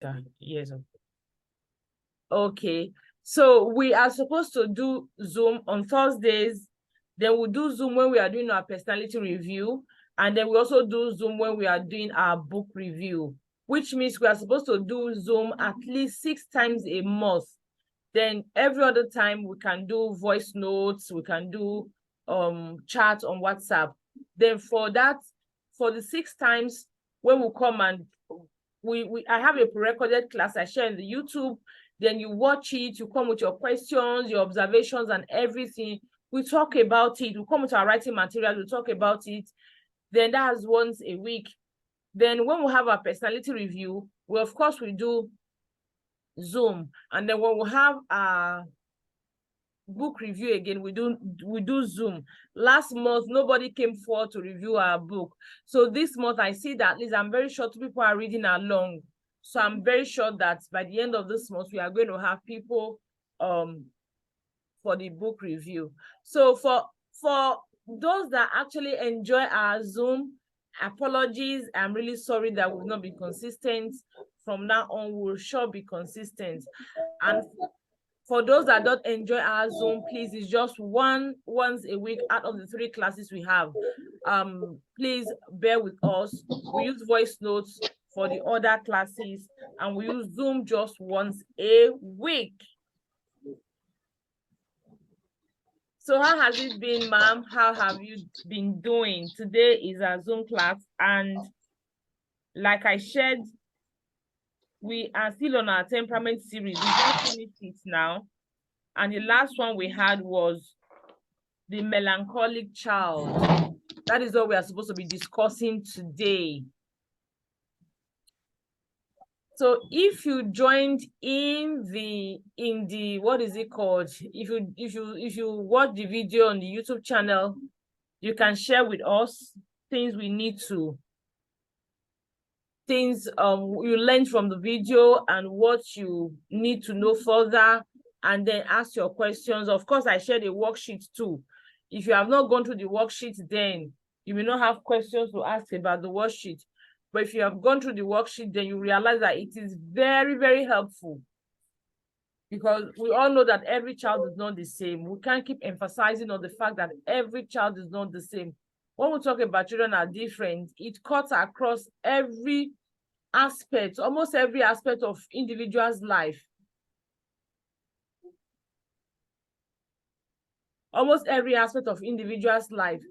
Oscar. Yes. Okay. So we are supposed to do Zoom on Thursdays. Then we'll do Zoom when we are doing our personality review. And then we also do Zoom when we are doing our book review, which means we are supposed to do Zoom at least 6 times a month. Then every other time we can do voice notes, we can do chat on WhatsApp. Then for the 6 times when we come and I have a pre-recorded class I share in the YouTube. Then you watch it, you come with your questions, your observations, and everything. We talk about it. We come with our writing material, we talk about it. Then that's once a week. Then when we have our personality review, of course we do Zoom. And then when we have our book review again, we do Zoom. Last month, nobody came forward to review our book. So this month, I see that at least I'm very sure 2 people are reading along. So I'm very sure that by the end of this month, we are going to have people for the book review. So for those that actually enjoy our Zoom, apologies. I'm really sorry that we've not been consistent. From now on, we'll sure be consistent. And for those that don't enjoy our Zoom, please, it's just once a week out of the 3 classes we have. Please bear with us. We use voice notes for the other classes, and we use Zoom just once a week. So how has it been, ma'am? How have you been doing? Today is our Zoom class, and like I shared, we are still on our temperament series. We just finished it now. And the last one we had was the melancholic child. That is what we are supposed to be discussing today. So if you joined in the what is it called? If you watch the video on the YouTube channel, you can share with us things you learned from the video and what you need to know further, and then ask your questions. Of course, I shared a worksheet too. If you have not gone through the worksheet, then you may not have questions to ask about the worksheet. But if you have gone through the worksheet, then you realize that it is very, very helpful, because we all know that every child is not the same. We can't keep emphasizing on the fact that every child is not the same. When we talk about children are different, it cuts across every aspect, almost every aspect of individual's life. Almost every aspect of individual's life.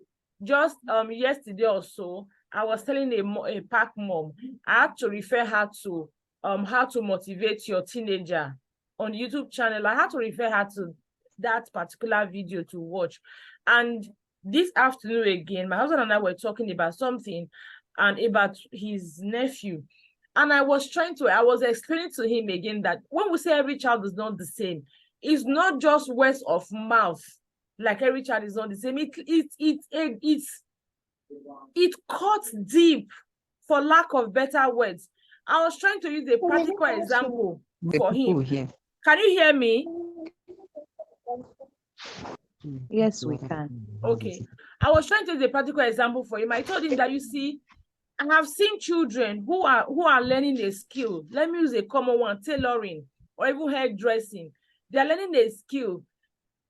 Just yesterday or so, I was telling a Pac mom, I had to refer her to how to motivate your teenager on the YouTube channel. I had to refer her to that particular video to watch. And this afternoon again, my husband and I were talking about something and about his nephew. And I was explaining to him again that when we say every child is not the same, it's not just words of mouth, like every child is not the same. It cuts deep, for lack of better words. I was trying to use a practical example for him. Can you hear me? Yes, we can. Okay. I was trying to use a practical example for him. I told him that, you see, I have seen children who are learning a skill. Let me use a common one, tailoring or even hairdressing. They're learning a skill.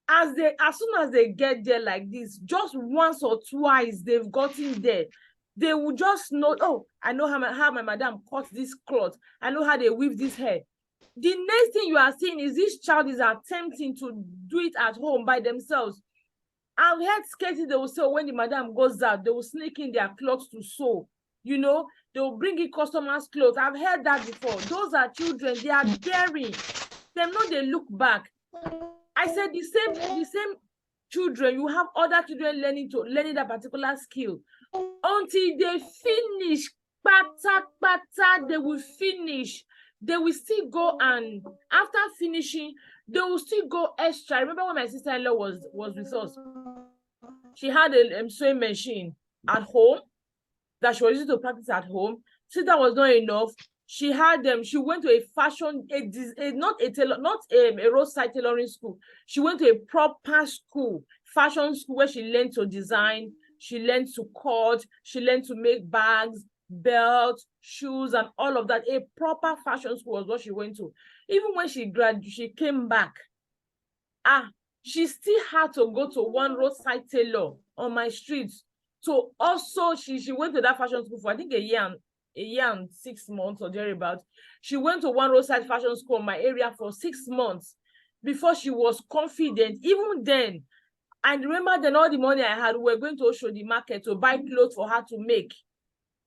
As soon as they get there like this, just once or twice they've gotten there, they will just know, oh, I know how my madam cuts this cloth. I know how they weave this hair. The next thing you are seeing is this child is attempting to do it at home by themselves. I've heard cases they will say, when the madam goes out, they will sneak in their clothes to sew. You know, they will bring in customers' clothes. I've heard that before. Those are children. They are daring. Them know they look back. I said the same children, you have other children learning that particular skill until they finish. They will finish. They will still go, and after finishing, they will still go extra. I remember when my sister-in-law was with us, she had a sewing machine at home that she was using to practice at home. Since that was not enough, she went to a fashion, not a roadside tailoring school. She went to a proper school, fashion school, where she learned to design, she learned to cut, she learned to make bags, belt, shoes, and all of that. A proper fashion school was what she went to. Even when she graduated, she came back. She still had to go to one roadside tailor on my street. So also she went to that fashion school for I think a year and 6 months or thereabout. She went to one roadside fashion school in my area for 6 months before she was confident. Even then, I remember then all the money I had, we were going to Oshodi market to buy clothes for her to make.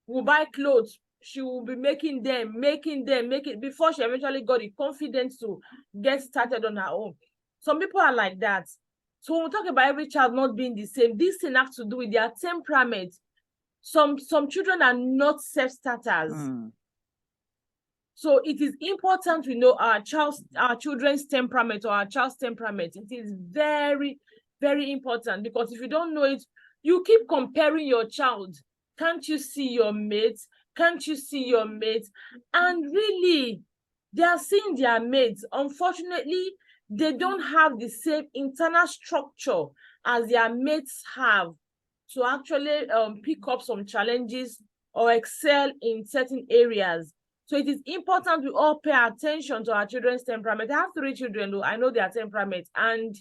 We'll buy clothes. She will be making them before she eventually got the confidence to get started on her own. Some people are like that. So when we talk about every child not being the same, this thing has to do with their temperament. Some children are not self-starters. So it is important to know our children's temperament or our child's temperament. It is very, very important, because if you don't know it, you keep comparing your child. Can't you see your mates? Can't you see your mates? And really, they are seeing their mates. Unfortunately, they don't have the same internal structure as their mates have to actually pick up some challenges or excel in certain areas. So it is important we all pay attention to our children's temperament. I have 3 children, though. I know their temperament. And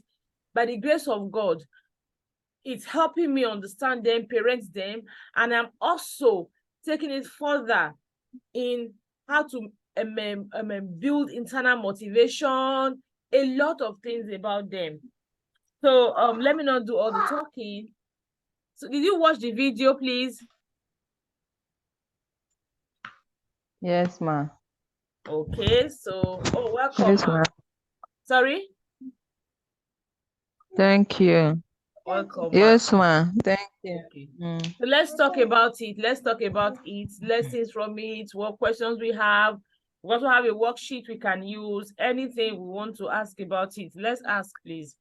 by the grace of God, it's helping me understand them, parent them. And I'm also taking it further in how to build internal motivation, a lot of things about them. So let me not do all the talking. So did you watch the video, please? Yes, ma. Okay, so welcome. Yes, ma. Sorry? Thank you. Welcome. Yes, ma. Thank you. Okay. So let's talk about it. Lessons from it, what questions we have. We also have a worksheet we can use. Anything we want to ask about it. Let's ask, please.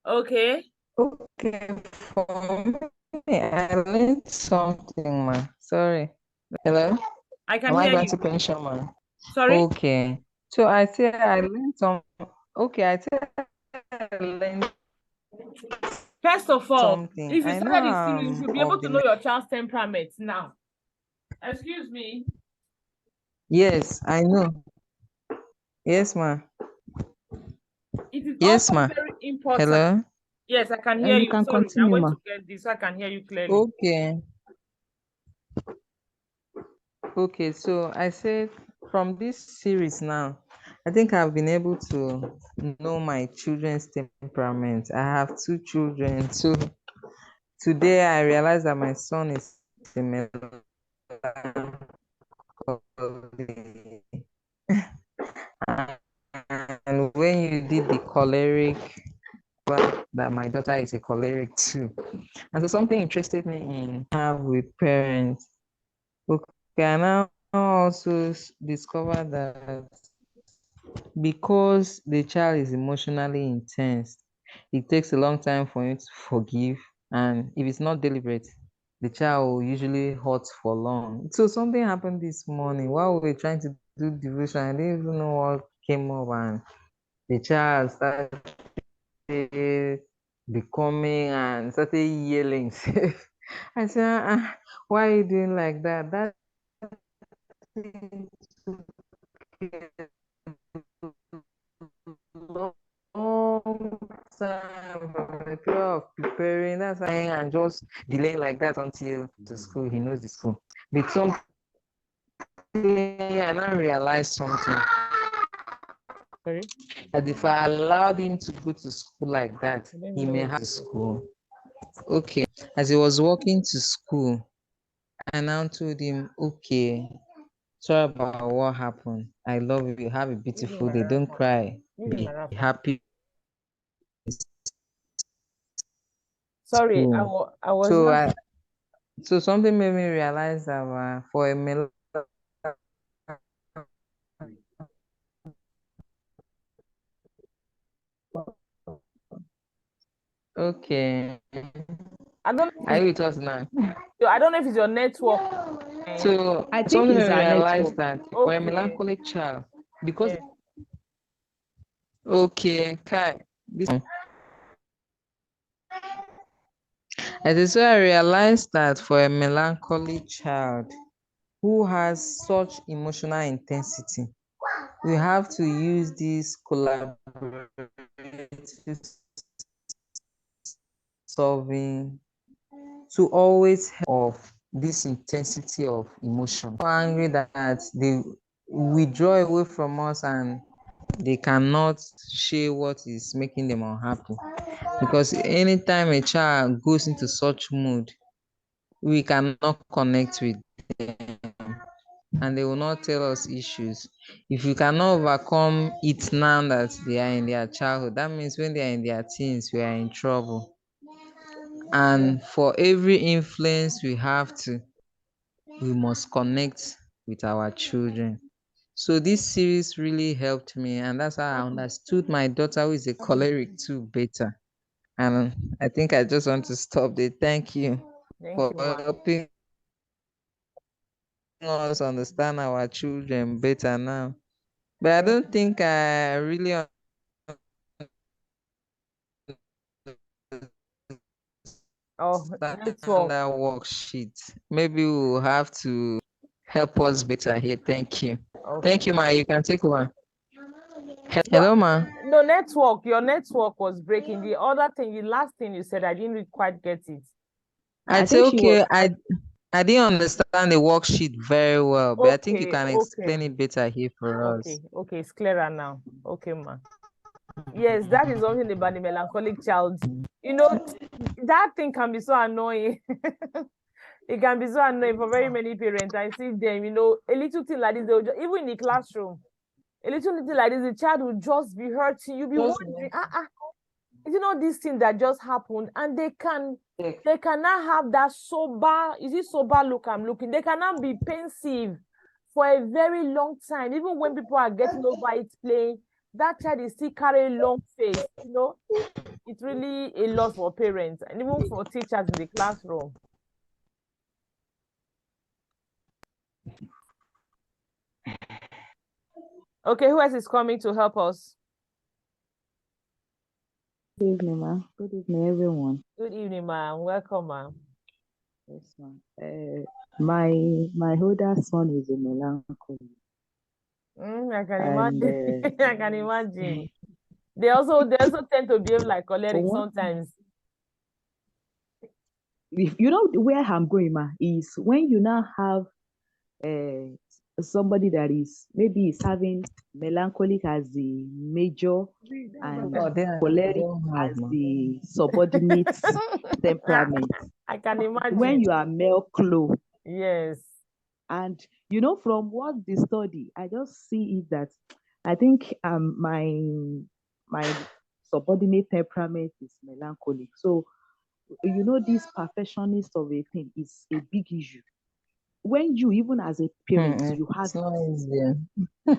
Okay. Okay, for me, I learned something, ma. Sorry. Hello? I can Am I hear going you. to pension, ma? Sorry? Okay. So I say I learned some. Okay, I say I learned First of all, something. if you I started the series, you know should be able of to the. know your child's temperament now. Excuse me. Yes, I know. Yes, ma. It is Yes, also ma. very important. Hello? Yes, I can hear You you. can Sorry, I'm continue, going ma. to get this so I can hear you clearly. Okay. Okay, so I said from this series now, I think I've been able to know my children's temperament. I have 2 children. So today I realized that my son is a melancholy. And when you did the choleric, well, that my daughter is a choleric too. And so something interested me in how with parents. Okay, I now also discovered that because the child is emotionally intense, it takes a long time for him to forgive. And if it's not deliberate, the child will usually hurt for long. So something happened this morning while we were trying to do devotion. I didn't even know what came up, and the child started becoming and started yelling. I said, why are you doing like that? That long time from the period of preparing. That's why and just delaying like that until the school. He knows the school. But something I now realized something. Sorry? That if I allowed him to go to school like that, he may have to school. Okay. As he was walking to school, I now told him, okay, sorry about what happened. I love you. Have a beautiful day. Don't cry. Be happy. Sorry, School. I was not. So something made me realize that for a male, okay. I don't know Are you with us now? I don't know if it's your network. So I think something it's I our realized network. that for a Okay. melancholic child, because Yeah. okay, Kai, this it is so I realized that for a melancholy child who has such emotional intensity, we have to use this collaborative solving to always help of this intensity of emotion. So angry that they withdraw away from us and they cannot share what is making them unhappy. Because anytime a child goes into such mood, we cannot connect with them and they will not tell us issues. If we cannot overcome it now that they are in their childhood, that means when they are in their teens, we are in trouble. Yeah. And for every influence we must connect with our children. So this series really helped me, and that's how I understood my daughter, who is a choleric too, better. And I think I just want to stop there. Thank you Thank for you, ma. helping us understand our children better now. But I Thank don't think I really Oh, understand network. that worksheet. Maybe we'll have to help us better here. Thank you. Okay. Thank you, Ma. You can take over. So, Hello, Ma. no, network. Your network was breaking. The other thing, the last thing you said, I didn't really quite get it. I I'd say think she was okay. I didn't understand the worksheet very well, but I think you Okay, can okay, explain it better here for us. okay. It's clearer now. Okay, ma. Yes, that is something about the melancholic child. You know, that thing can be so annoying. It can be so annoying for very many parents. I see them, a little thing like this, even in the classroom, a little thing like this, the child will just be hurting. You'll be wondering, this thing that just happened, and they cannot have that sober, is it sober look I'm looking? They cannot be pensive for a very long time. Even when people are getting over it playing, that child is still carrying a long face. It's really a loss for parents and even for teachers in the classroom. Okay, who else is coming to help us? Good evening, ma. Good evening, everyone. Good evening, ma'am. Welcome, ma'am. Yes, ma'am. My older son is a melancholy, I can and imagine. I can imagine. They also tend to behave like but choleric one, sometimes. if you know where I'm going, ma, is when you now have somebody that is maybe is having melancholic as the major and Oh, they choleric don't have, as ma. the subordinate temperament. I can When imagine. you are male clo, Yes. and from what the study, I just see it that I think my subordinate temperament is melancholic. So this perfectionist of a thing is a big issue. When you, even as a parent, you have It's not easy.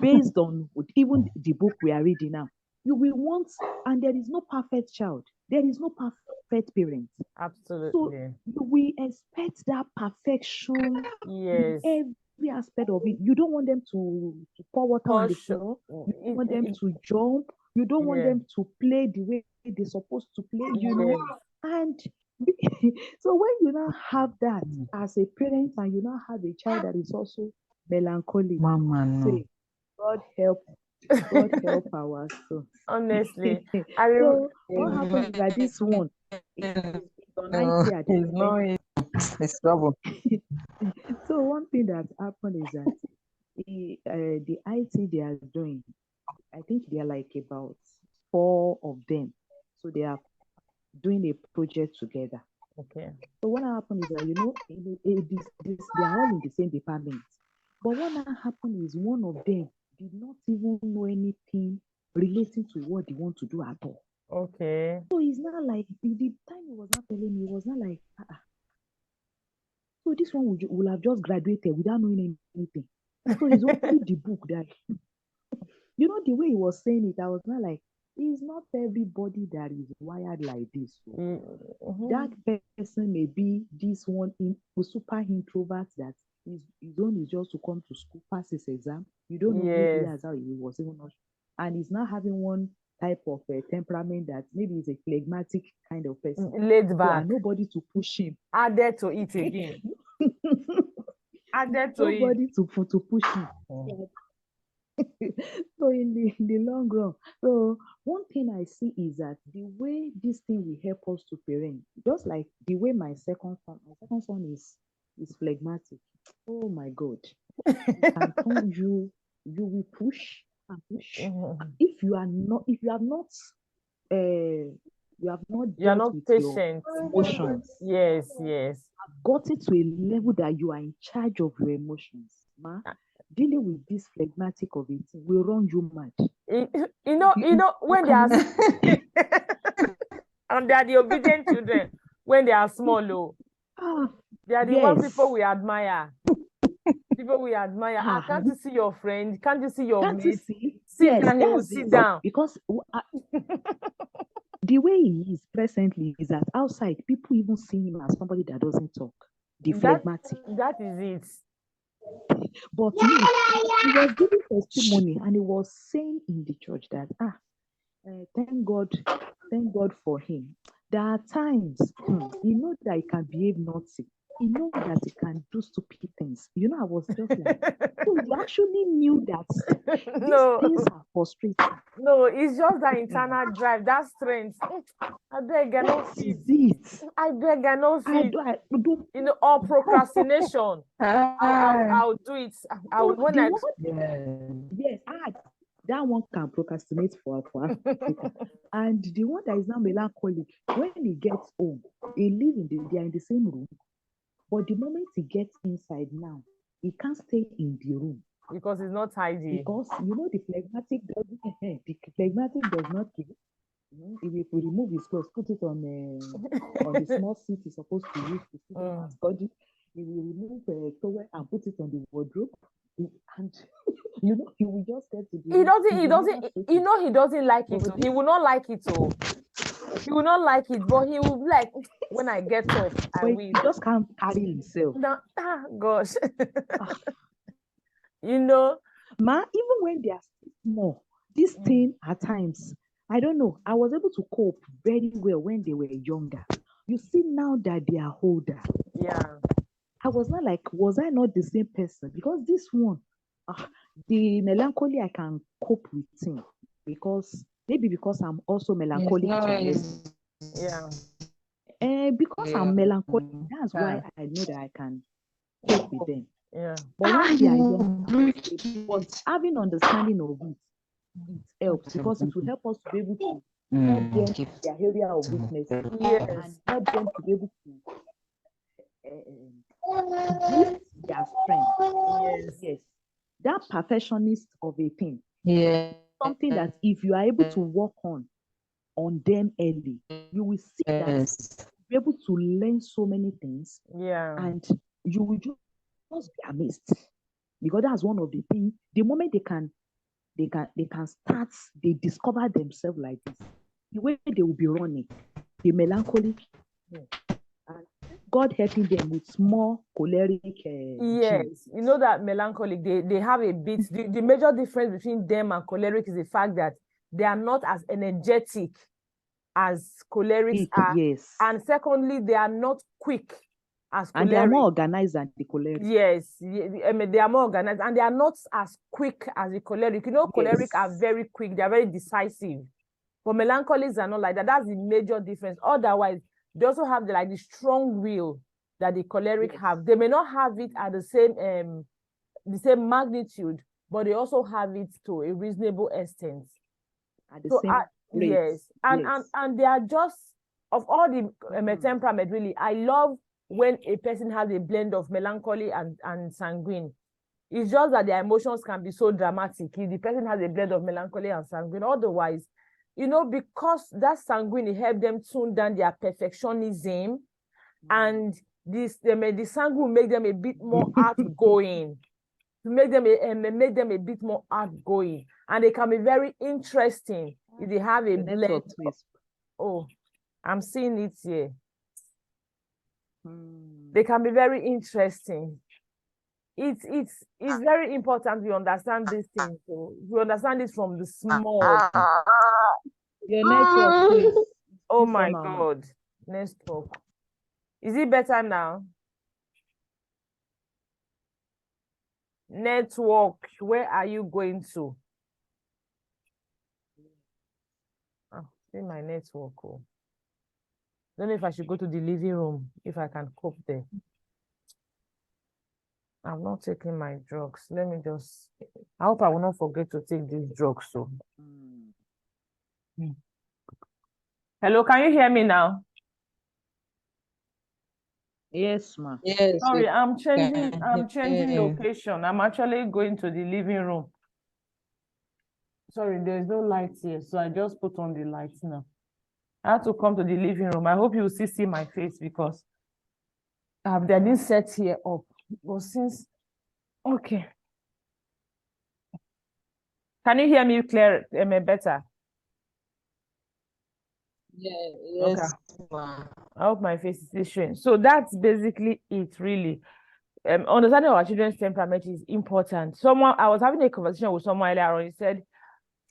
based on even the book we are reading now, you will want, and there is no perfect child, there is no perfect parent. So Absolutely. we expect that perfection in Yes. every aspect of it. You don't want them to pour water on the Push. floor. You don't want them to jump. You don't want Yeah. them to play the way they're supposed to play. Yes. And so when you now have that as a parent and you now have a child that is also melancholic, Mama, no. say, God help, God help our son. Honestly, I rem So what happens is that this one is on No, 90 at the it's moment. not easy. It's trouble. So one thing that happened is that the IT they are doing, I think they are like about four of them. So they are doing a project together. Okay. So what happened is that they are all in the same department. But what now happened is one of them did not even know anything relating to what they want to do at all. Okay. So it's not like the time he was not telling me, it was not like so this one will have just graduated without knowing anything. So it's only the book that the way he was saying it, I was not like, it's not everybody that is wired like this. So that Mhm. person may be this one super introvert that his own is just to come to school, pass his exam. You don't know, maybe Yes. that's how he was even not. And he's now having one type of temperament that maybe he's a phlegmatic kind of person. Laid So, back. and nobody to push him. Added to it again. Added to it. Nobody to push him. Mm. So in the long run, so one thing I see is that the way this thing will help us to parent, just like the way my second son is phlegmatic. Oh my God, you can turn you will push and push. Mhm. If you have not You are dealt not with your patient. emotions, Yes, yes. gotten to a level that you are in charge of your emotions, ma, dealing with this phlegmatic of it will run you mad. You know, when they are and they are the obedient children when they are small, oh, they are the one people we admire. People we admire. Can't you see your friend? Can't you see your Can't you mate? see? Sit Yes, down, he will that's sit it. down. Because the way he is presently is that outside people even see him as somebody that doesn't talk, the phlegmatic. That is it. But me, he was giving testimony and he was saying in the church that thank God for him. There are times he know that he can behave naughty. He know that he can do stupid things. You know, I was just like, so you actually knew that No, these things are frustrating. no, it's just that internal drive, that strength. I beg, I no That fit. is it. I beg, I no I fit. don't You know, or procrastination. I'll do it. When the I one, yes, that one can procrastinate for Africa. And the one that is now melancholic, when he gets home, they are in the same room. But the moment he gets inside now, he can't stay in the room because it's not tidy. because you know the phlegmatic does not give. If we remove his clothes, put it on the small seat he's supposed to use to sit down and study. He will remove a towel and put it on the wardrobe, and you know he will just get to the. He doesn't like it. But He will not like it. He will not like it, but he will be like, when I get up, I will. He just can't carry himself. Gosh. You know, Ma, even when they are small, this thing at times, I don't know. I was able to cope very well when they were younger. You see, now that they are older, yeah. I was not like, was I not the same person? Because this one, the melancholy, I can cope with him because I'm also melancholic to an extent. Yeah. Because I'm melancholic, that's why I know that I can cope with them. Yeah. But when they are young, but having understanding of it helps because it will help us to be able to help them in their area of weakness and help them to be able to boost their strength. Yes. That perfectionist of a thing. Yeah. Something that if you are able to work on them early, you will see that you'll be able to learn so many things. Yeah. And you will just be amazed. Because that's one of the things. The moment they can start, they discover themselves like this. The way they will be running, the melancholic, and God helping them with small choleric. Yes, you know that melancholic, they have a bit. The major difference between them and choleric is the fact that they are not as energetic as cholerics are. Yes. And secondly, they are not quick as choleric. And they are more organized than the choleric. Yes, I mean, they are more organized and they are not as quick as the choleric. You know, choleric are very quick, they are very decisive. But melancholics are not like that. That's the major difference. Otherwise, they also have the strong will that the choleric have. They may not have it at the same magnitude, but they also have it to a reasonable extent. At the same rate. Yes. And they are just, of all the temperament, really, I love when a person has a blend of melancholy and sanguine. It's just that their emotions can be so dramatic if the person has a blend of melancholy and sanguine. Otherwise, you know, because that sanguine help them tune down their perfectionism, and the sanguine will make them a bit more outgoing, to make them a bit more outgoing, and they can be very interesting if they have a blend. Oh, I'm seeing it here. They can be very interesting. it's very important we understand these things. So we understand this from the small. Your network, please. Oh Please my somehow. God. Let's talk. Is it better now? Network, where are you going to? Oh, see my network. Oh. Don't know if I should go to the living room, if I can cope there. I'm not taking my drugs. Let me just, I hope I will not forget to take these drugs. So, hello, can you hear me now? Yes, ma. Yes, Sorry, we I'm changing can hear you. location. I'm actually going to the living room. Sorry, there's no light here, so I just put on the lights now. I have to come to the living room. I hope you will still see my face because they didn't set here up. But since, okay. Can you hear me clear, better? Yeah, Okay. yes, ma. I hope my face is still showing. So that's basically it, really. Understanding our children's temperament is important. I was having a conversation with someone earlier on. He said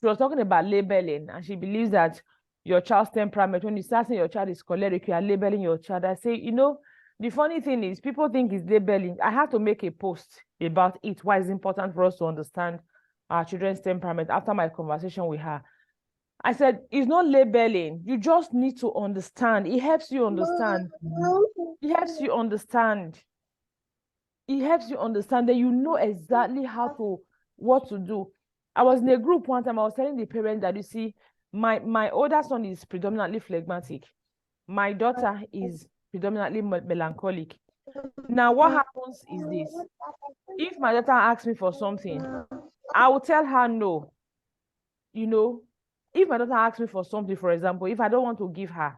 she was talking about labeling, and she believes that your child's temperament, when you start saying your child is choleric, you are labeling your child. I say, the funny thing is people think it's labeling. I have to make a post about it, why it's important for us to understand our children's temperament after my conversation with her. I said, it's not labeling. You just need to understand. It helps you understand. It helps you understand. It helps you understand that you know exactly what to do. I was in a group one time. I was telling the parents that, you see, my older son is predominantly phlegmatic. My daughter is predominantly melancholic. Now, what happens is this. If my daughter asks me for something, I will tell her no. If my daughter asks me for something, for example, if I don't want to give her,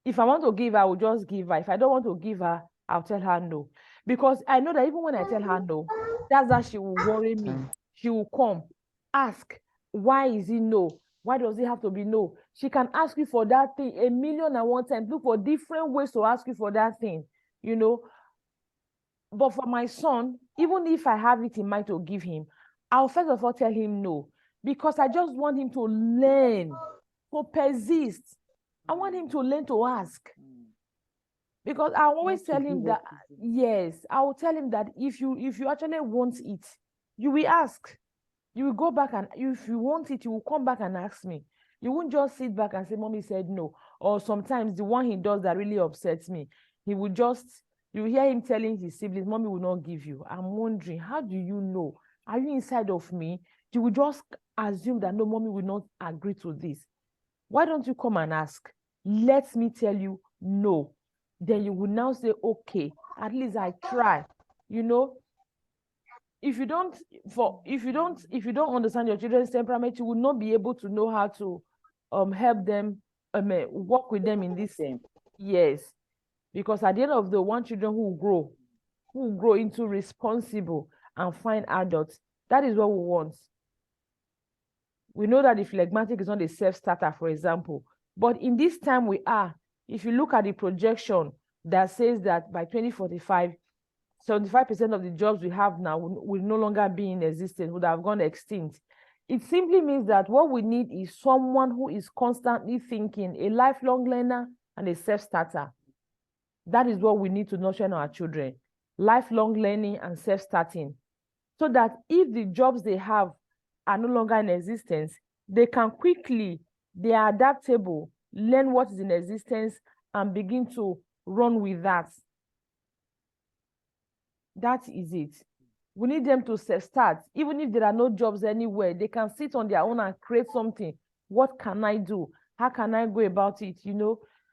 if I want to give her, I will just give her. If I don't want to give her, I'll tell her no. Because I know that even when I tell her no, that's how she will worry me. She will come, ask, why is it no? Why does it have to be no? She can ask you for that thing 1,000,001 times. Look for different ways to ask you for that thing, But for my son, even if I have it in mind to give him, I'll first of all tell him no. Because I just want him to learn, to persist. I want him to learn to ask. Because I always tell him that, yes, I will tell him that if you actually want it, you will ask. You will go back, and if you want it, you will come back and ask me. You won't just sit back and say, Mommy said no. Or sometimes the one he does that really upsets me, you hear him telling his siblings, Mommy will not give you. I'm wondering, how do you know? Are you inside of me? You will just assume that no, Mommy will not agree to this. Why don't you come and ask? Let me tell you no. Then you will now say, okay, at least I try. If you don't understand your children's temperament, you will not be able to know how to help them, work with them in this. Yes. Because at the end of the one children who will grow into responsible and fine adults. That is what we want. We know that the phlegmatic is not a self-starter, for example. But in this time we are, if you look at the projection that says that by 2045, 75% of the jobs we have now will no longer be in existence, would have gone extinct. It simply means that what we need is someone who is constantly thinking, a lifelong learner and a self-starter. That is what we need to nurture in our children. Lifelong learning and self-starting. So that if the jobs they have are no longer in existence, they can quickly, they are adaptable, learn what is in existence, and begin to run with that. That is it. We need them to start. Even if there are no jobs anywhere, they can sit on their own and create something. What can I do? How can I go about it?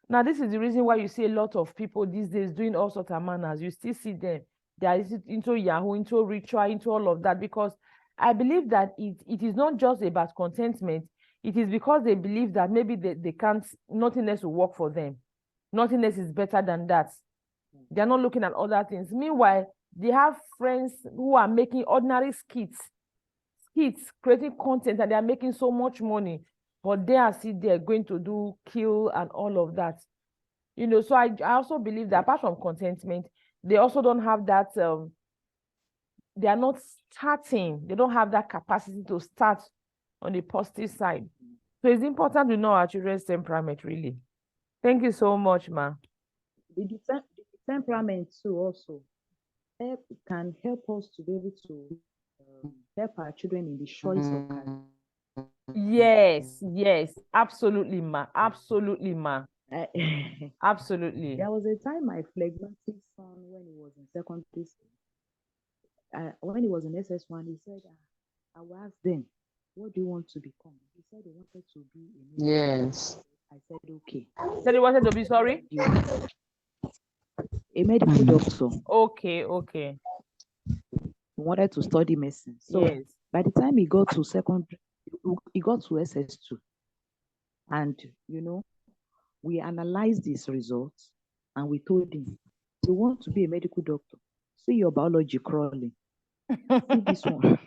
Now, this is the reason why you see a lot of people these days doing all sorts of manners. You still see them. They are into Yahoo, into ritual, into all of that, because I believe that it is not just about contentment. It is because they believe that maybe they can't, nothing else will work for them. Nothing else is better than that. They're not looking at other things. Meanwhile, they have friends who are making ordinary skits, creating content, and they are making so much money, but they are still there going to do kill and all of that. So I also believe that apart from contentment, they also don't have that they are not starting. They don't have that capacity to start on the positive side. So it's important to know our children's temperament, really. Thank you so much, ma. The temperament too also can help us to be able to help our children in the choice of career. Yes, absolutely, ma. Absolutely, ma. I- Absolutely. There was a time my phlegmatic son, when he was in secondary school, when he was in SS1, he said, I will ask them, what do you want to become? He said he wanted to be a medical Yes. doctor. I said, okay. Said you wanted to be sorry? A medical doctor. Okay. He wanted to study medicine. So Yes. by the time he got to he got to SS2. And, we analyzed his results and we told him, you want to be a medical doctor? See your biology crawling. See this one.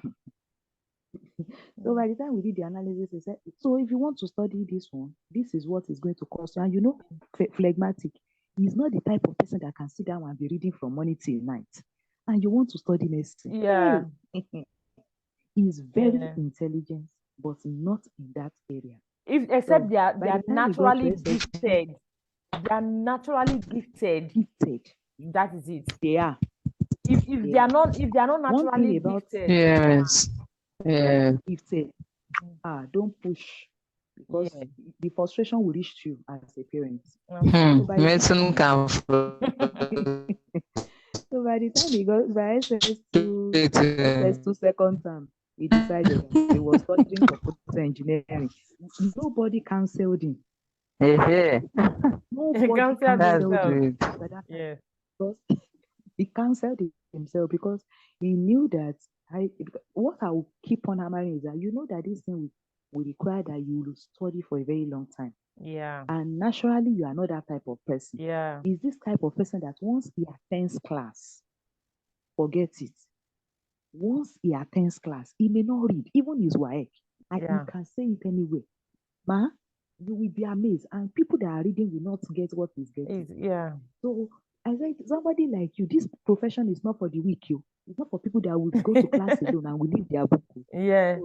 So by the time we did the analysis, he said, so if you want to study this one, this is what is going to cost you. And phlegmatic, he's not the type of person that can sit down and be reading from morning till night. And you want to study medicine. Yeah. Hey. He's very Yeah. intelligent, but not in that area. Except So they are by the time we got naturally to SS2, gifted. They are naturally gifted. That is it. They are. If they are not One thing naturally about gifted, Yes. Yeah. gifted, don't push, because Yeah. the frustration will reach you as a parent. Medicine can So by the time he got by SS2 second term, he decided that he was studying computer engineering. Nobody cancelled him. Nobody cancelled cancelled him. himself. By that time, Yeah. because he cancelled himself because he knew that what I will keep on hammering is that that this thing will require that you will study for a very long time. Yeah. And naturally, you are not that type of person. Yeah. Is this type of person that once he attends class, forget it. Once he attends class, he may not read, even his WAEC. And he can say it anyway. Ma, you will be amazed. And people that are reading will not get what he's getting. Yeah. So I said, somebody like you, this profession is not for the weak. It's not for people that will go to class alone and will leave their book. Yeah.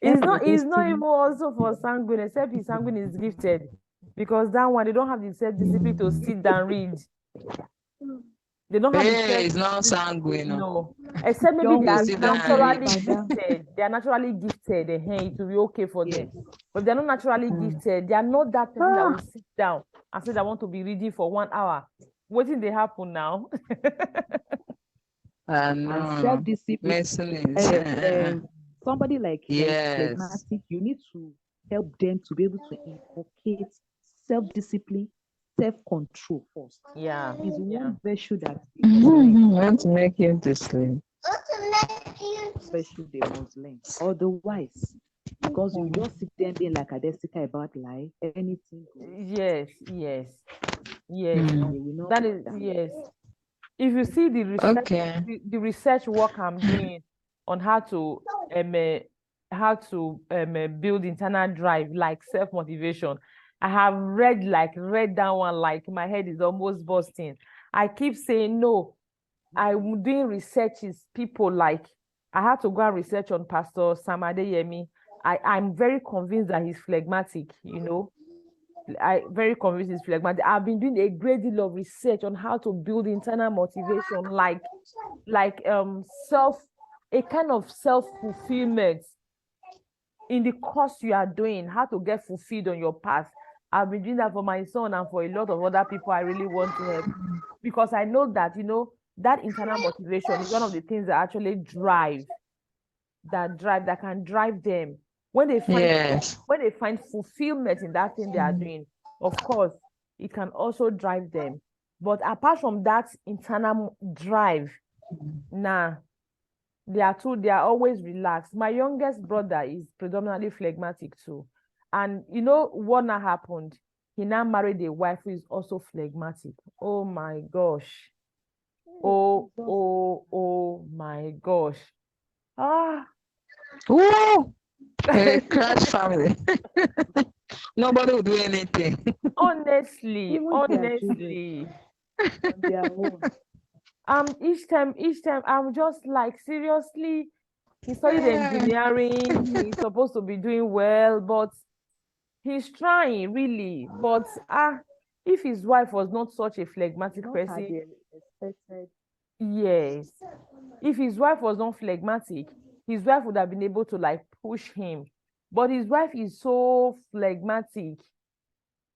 It's not even also for sanguine, except his sanguine is gifted. Because that one, they don't have the self-discipline to sit down read. They don't have it's not sanguine. No. Except maybe they are naturally gifted. They are naturally gifted. It will be okay for them. But if they're not naturally gifted, they are not that person that will sit down and say, I want to be reading for 1 hour. What did they happen now? And self-discipline. Somebody like phlegmatic, you need to help them to be able to inculcate self-discipline, self-control first. Yeah. Is one virtue that I want to make you to sleep. Virtue they must learn. Otherwise, because you just sit there being like a destica about life, anything goes. Yes. That is yes. If you see the research, the research work I'm doing on how to build internal drive, like self-motivation, I have read that one, like my head is almost busting. I keep saying no. I'm doing researches. People like I had to go and research on Pastor Sam Adeyemi. I'm very convinced that he's phlegmatic. I very convinced he's phlegmatic. I've been doing a great deal of research on how to build internal motivation, like a kind of self-fulfillment in the course you are doing, how to get fulfilled on your path. I've been doing that for my son and for a lot of other people I really want to help, because I know that that internal motivation is one of the things that actually that can drive them when they find fulfillment in that thing they are doing. Of course, it can also drive them. But apart from that internal drive, they are always relaxed. My youngest brother is predominantly phlegmatic too. And you know what now happened? He now married a wife who is also phlegmatic. Oh my gosh. Oh my gosh. Whoa! A crash family. Nobody will do anything. Honestly. On their own. Each time, I'm just like, seriously, he studied engineering, he's supposed to be doing well, but he's trying really. But if his wife was not such a phlegmatic Not person, at the expected. yes, if his wife was not phlegmatic, his wife would have been able to like push him. But his wife is so phlegmatic,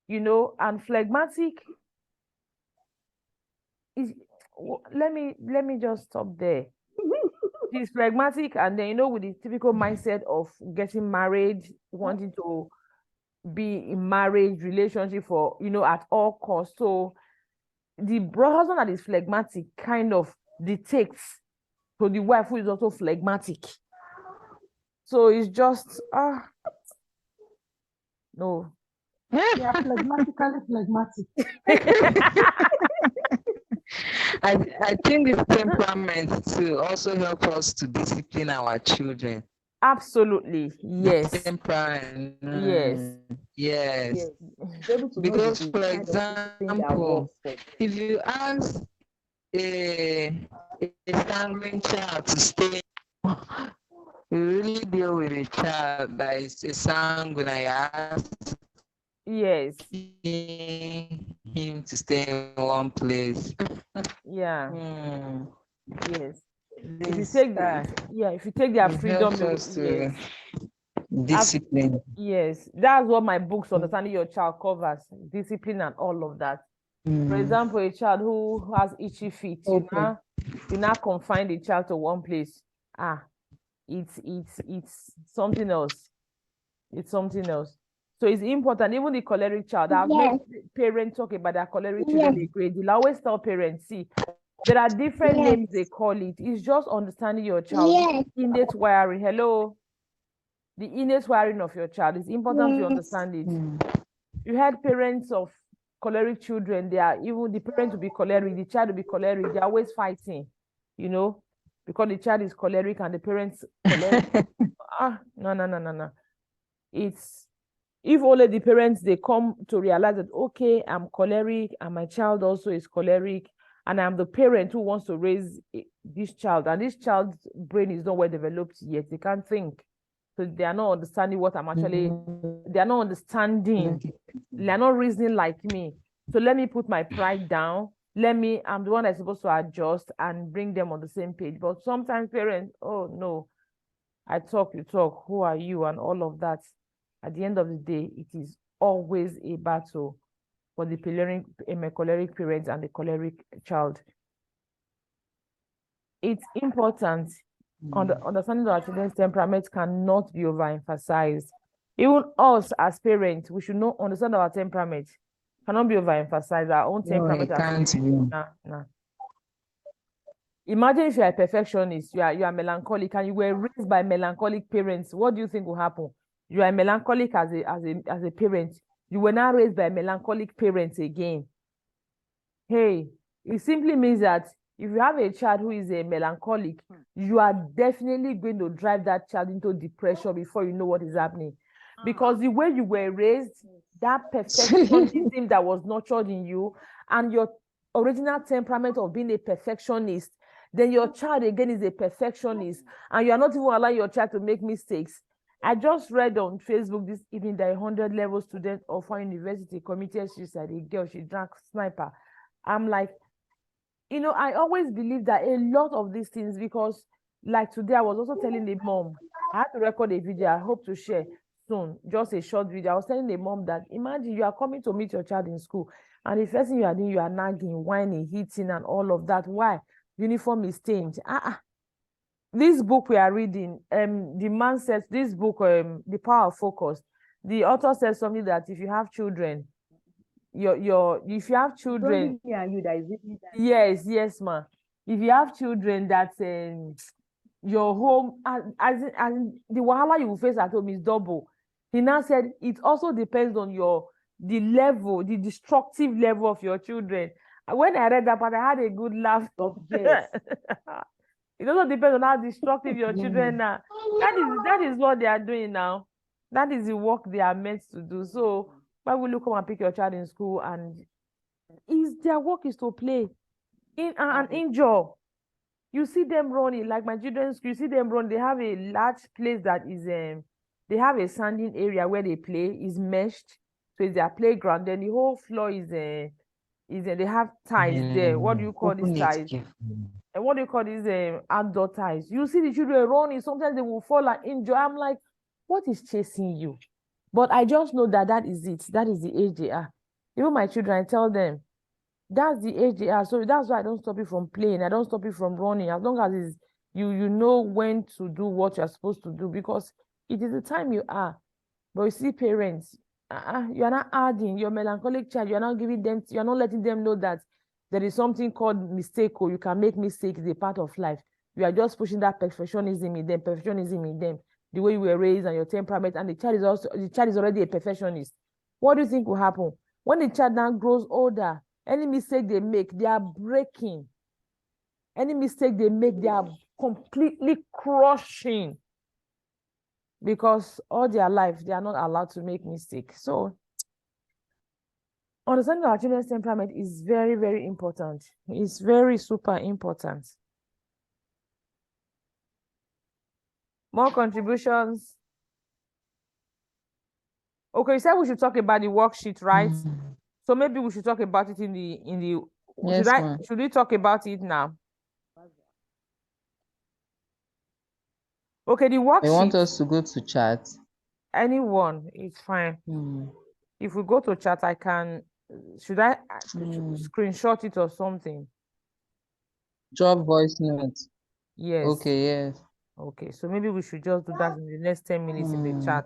and phlegmatic is, let me just stop there. She's phlegmatic, and then with the typical mindset of getting married, wanting to be in marriage relationship for at all costs. So the husband that is phlegmatic kind of dictates to the wife who is also phlegmatic. So it's just no. They are phlegmatically phlegmatic. I think this temperament to also help us to discipline our children. Absolutely, yes. The temperament. Yes. Yes. Yes. Be able to know Because, the for kind of discipline that example, works for them. if you ask a sanguine child to stay, you really deal with a child that is a sanguine, and you ask Yes. him to stay in one place. Yeah. Yes. If you This take if you take their it freedom, helps us to yes. discipline. Yes, that's what my books Understanding Your Child covers, discipline and all of that. For example, a child who has itchy feet, you now confine the child to one place. It's something else. It's something else. So it's important. Even the choleric child, I've made parents talk about their choleric children a grade. They'll always tell parents, see, there are different names they call it. It's just understanding your child. Innate wiring. Hello. The innate wiring of your child is important to understand it. You had parents of choleric children, even the parent will be choleric, the child will be choleric, they're always fighting, because the child is choleric and the parents choleric. No. It's if only the parents they come to realize that, okay, I'm choleric and my child also is choleric, and I'm the parent who wants to raise this child, and this child's brain is not well developed yet. They can't think. So they are not understanding what I'm actually, they are not understanding, they are not reasoning like me. So let me put my pride down. I'm the one that's supposed to adjust and bring them on the same page. But sometimes parents, oh no, I talk, you talk, who are you, and all of that. At the end of the day, it is always a battle for the choleric parent and the choleric child. It's important. Understanding our children's temperament cannot be overemphasized. Even us as parents, we should not understand our temperament. Cannot be overemphasized. Our own temperament. No, it can't be. Nah. Imagine if you are a perfectionist, you are melancholic, and you were raised by melancholic parents. What do you think will happen? You are melancholic as a parent. You were now raised by melancholic parents again. Hey, it simply means that if you have a child who is a melancholic, you are definitely going to drive that child into depression before you know what is happening. Because the way you were raised, that perfectionism that was nurtured in you, and your original temperament of being a perfectionist, then your child again is a perfectionist, and you are not even allowing your child to make mistakes. I just read on Facebook this evening that a 100-level student of our university committed suicide. A girl, she drank sniper. I'm like, I always believe that a lot of these things, because like today, I was also telling the mom, I had to record a video I hope to share soon, just a short video. I was telling the mom that imagine you are coming to meet your child in school, and the first thing you are doing, you are nagging, whining, hitting, and all of that. Why? Uniform is stained. This book we are reading, the man says, this book, The Power of Focus, the author says something that if you have children, if you have children, You that is reading that. yes, ma. If you have children that your home, as the wahala you will face at home is double. He now said it also depends on the destructive level of your children. When I read that part, I had a good laugh. Yes. It also depends on how destructive your children are. That is what they are doing now. That is the work they are meant to do. So why will you come and pick your child in school and their work is to play? in an injure. You see them running, like my children's school, you see them run. They have a large place that is they have a sanding area where they play, is meshed. So it's their playground. Then the whole floor is they have ties there. What do you call these Open it ties? carefully. And what do you call these outdoor ties? You see the children running, sometimes they will fall and injure. I'm like, what is chasing you? But I just know that that is it. That is the age they are. Even my children, I tell them, that's the age they are. So that's why I don't stop you from playing. I don't stop you from running. As long as it's, you know when to do what you're supposed to do, because it is the time you are. But you see, parents, you're not adding your melancholic child. You're not giving them. You're not letting them know that there is something called mistake, or you can make mistakes. It's a part of life. You are just pushing that perfectionism in them. Perfectionism in them. The way you were raised and your temperament, and the child is already a perfectionist. What do you think will happen when the child now grows older? Any mistake they make, they are breaking. Any mistake they make, they are completely crushing. Because all their life, they are not allowed to make mistakes. So understanding our children's temperament is very, very important. It's very super important. More contributions. Okay, you said we should talk about the worksheet, right? So maybe we should talk about it in the Yes, ma'am. should we talk about it now? Okay, the You want worksheet. us to go to chat? Anyone, it's fine. If we go to chat, I can, should I screenshot it or something? Drop voice note. Yes. Okay, yes. Okay, so maybe we should just do that in the next 10 minutes in the chat.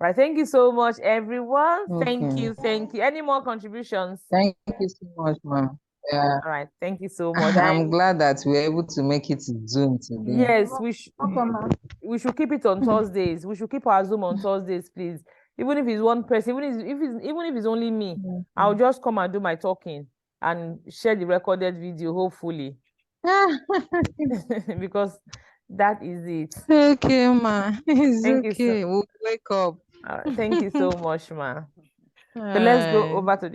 Right, thank you so much, everyone. Thank you. Any more contributions? Thank you so much, ma'am. Yeah. All right, thank you so much. I'm glad that we were able to make it to Zoom today. Yes, Okay, ma'am. we should keep it on Thursdays. We should keep our Zoom on Thursdays, please. Even if it's one person, even if it's only me, I'll just come and do my talking and share the recorded video, hopefully. Because that is it. Okay, ma. It's Thank you okay. We'll wake up. All right, thank you so much, ma. So All let's go right. over to the